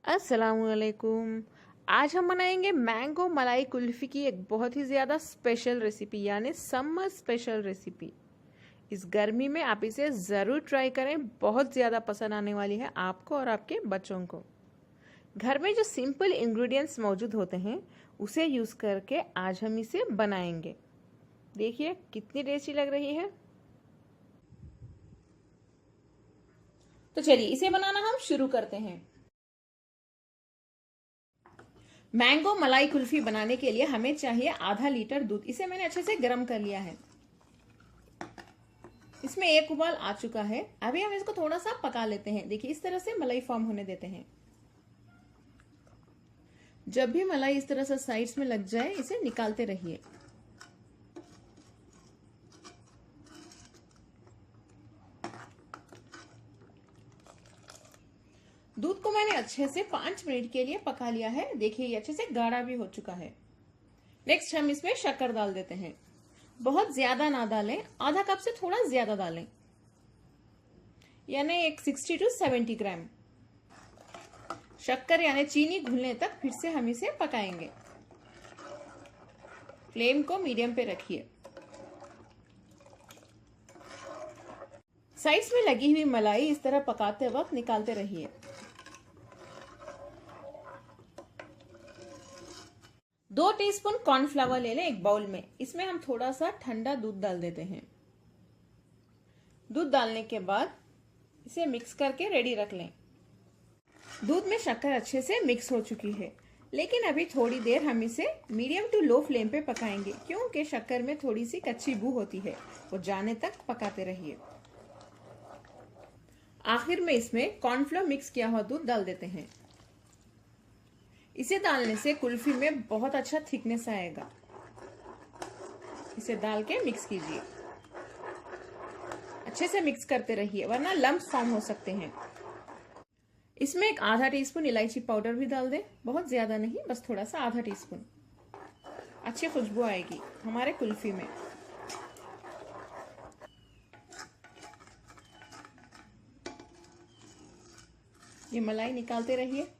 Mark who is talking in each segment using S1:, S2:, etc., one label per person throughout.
S1: अस्सलामुअलैकुम। आज हम बनाएंगे मैंगो मलाई कुल्फी की एक बहुत ही ज़्यादा स्पेशल रेसिपी, यानी समर स्पेशल रेसिपी। इस गर्मी में आप इसे ज़रूर ट्राई करें, बहुत ज़्यादा पसंद आने वाली है आपको और आपके बच्चों को। घर में जो सिंपल इंग्रेडिएंट्स मौजूद होते हैं उसे यूज़ करके आज हम इसे बनाएंगे। देखिए कितनी टेस्टी लग रही है। तो चलिए इसे बनाना हम शुरू करते हैं। मैंगो मलाई कुल्फी बनाने के लिए हमें चाहिए आधा लीटर दूध। इसे मैंने अच्छे से गर्म कर लिया है। इसमें एक उबाल आ चुका है। अभी हम इसको थोड़ा सा पका लेते हैं। देखिए इस तरह से मलाई फॉर्म होने देते हैं। जब भी मलाई इस तरह से साइड्स में लग जाए इसे निकालते रहिए। दूध को मैंने अच्छे से 5 मिनट के लिए पका लिया है। देखिए ये अच्छे से गाढ़ा भी हो चुका है। नेक्स्ट हम इसमें शक्कर डाल देते हैं। बहुत ज्यादा ना डालें, आधा कप से थोड़ा ज्यादा डालें, यानी एक 60 to 70 ग्राम। शक्कर यानी चीनी घुलने तक फिर से हम इसे पकाएंगे। फ्लेम को मीडियम पे रखिए। साइड्स में लगी हुई मलाई इस तरह पकाते वक्त निकालते रहिए। दो टीस्पून कॉर्नफ्लावर ले लें एक बाउल में। इसमें हम थोड़ा सा ठंडा दूध डाल देते हैं। दूध डालने के बाद इसे मिक्स करके रेडी रख लें। दूध में शक्कर अच्छे से मिक्स हो चुकी है, लेकिन अभी थोड़ी देर हम इसे मीडियम टू लो फ्लेम पे पकाएंगे, क्योंकि शक्कर में थोड़ी सी कच्ची बू होती है, वो जाने तक पकाते रहिए। आखिर में इसमें कॉर्नफ्लोर मिक्स किया हुआ दूध डाल देते हैं। इसे डालने से कुल्फी में बहुत अच्छा थिकनेस आएगा। इसे डाल के मिक्स कीजिए। अच्छे से मिक्स करते रहिए, वरना लम्प्स फॉर्म हो सकते हैं। इसमें एक आधा टीस्पून इलायची पाउडर भी डाल दें, बहुत ज्यादा नहीं, बस थोड़ा सा, आधा टीस्पून। अच्छी खुशबू आएगी हमारे कुल्फी में। ये मलाई निकालते रहिए।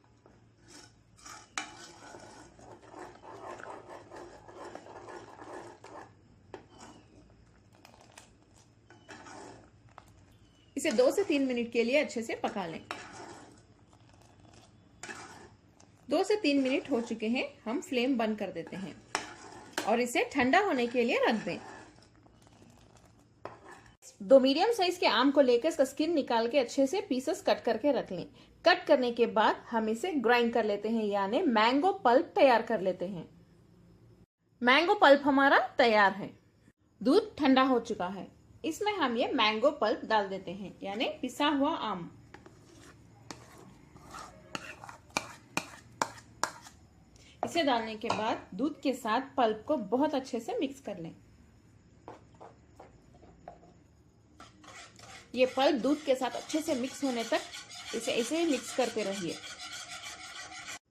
S1: इसे 2 से 3 मिनट के लिए अच्छे से पका लें। 2 से 3 मिनट हो चुके हैं। हम फ्लेम बंद कर देते हैं और इसे ठंडा होने के लिए रख दें। 2 मीडियम साइज के आम को लेकर इसका स्किन निकाल के अच्छे से पीसेस कट करके रख लें। कट करने के बाद हम इसे ग्राइंड कर लेते हैं, यानी मैंगो पल्प तैयार कर लेते हैं। मैंगो पल्प हमारा तैयार है। दूध ठंडा हो चुका है। इसमें हम ये मैंगो पल्प डाल देते हैं, यानी पिसा हुआ आम। इसे डालने के बाद दूध के साथ पल्प को बहुत अच्छे से मिक्स कर लें। ये पल्प दूध के साथ अच्छे से मिक्स होने तक इसे ऐसे ही मिक्स करते रहिए।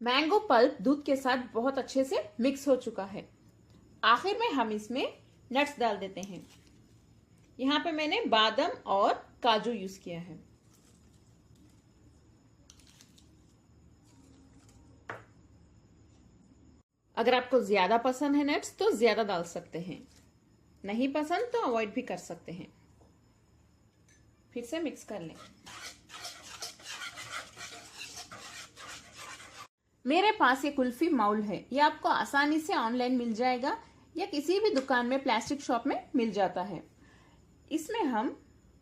S1: मैंगो पल्प दूध के साथ बहुत अच्छे से मिक्स हो चुका है। आखिर में हम इसमें नट्स डाल देते हैं। यहाँ पे मैंने बादाम और काजू यूज किया है। अगर आपको ज्यादा पसंद है नट्स तो ज्यादा डाल सकते हैं, नहीं पसंद तो अवॉइड भी कर सकते हैं। फिर से मिक्स कर लें। मेरे पास ये कुल्फी माउल है। ये आपको आसानी से ऑनलाइन मिल जाएगा या किसी भी दुकान में, प्लास्टिक शॉप में मिल जाता है। इसमें हम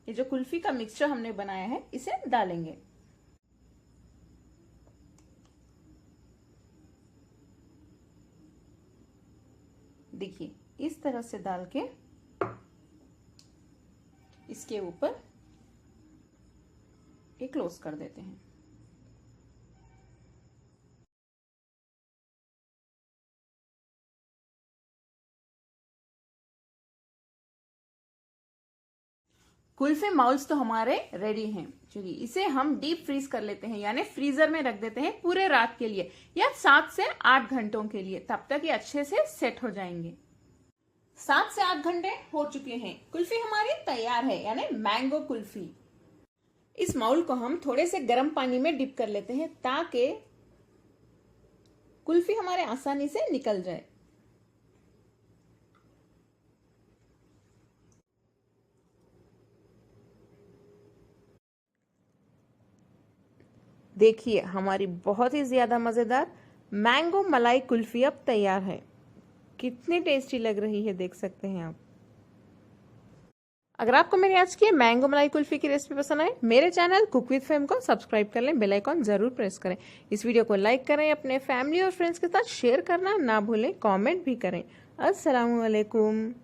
S1: ये जो कुल्फी का मिक्सचर हमने बनाया है इसे डालेंगे। देखिए इस तरह से डाल के इसके ऊपर एक क्लोज कर देते हैं। कुल्फी माउल्स तो हमारे रेडी हैं। चलिए इसे हम डीप फ्रीज कर लेते हैं, यानी फ्रीजर में रख देते हैं पूरे रात के लिए या 7 से 8 घंटों के लिए। तब तक ये अच्छे से सेट हो जाएंगे। 7 से 8 घंटे हो चुके हैं। कुल्फी हमारी तैयार है, यानी मैंगो कुल्फी। इस माउल को हम थोड़े से गर्म पानी में डिप कर लेते हैं ताकि कुल्फी हमारे आसानी से निकल जाए। देखिए हमारी बहुत ही ज्यादा मजेदार मैंगो मलाई कुल्फी अब तैयार है। कितनी टेस्टी लग रही है देख सकते हैं आप। अगर आपको मेरी आज की मैंगो मलाई कुल्फी की रेसिपी पसंद आए, मेरे चैनल कुक विद फेम को सब्सक्राइब कर लें, बेल आइकॉन जरूर प्रेस करें। इस वीडियो को लाइक करें, अपने फैमिली और फ्रेंड्स के साथ शेयर करना ना भूलें, कमेंट भी करें। अस्सलाम वालेकुम।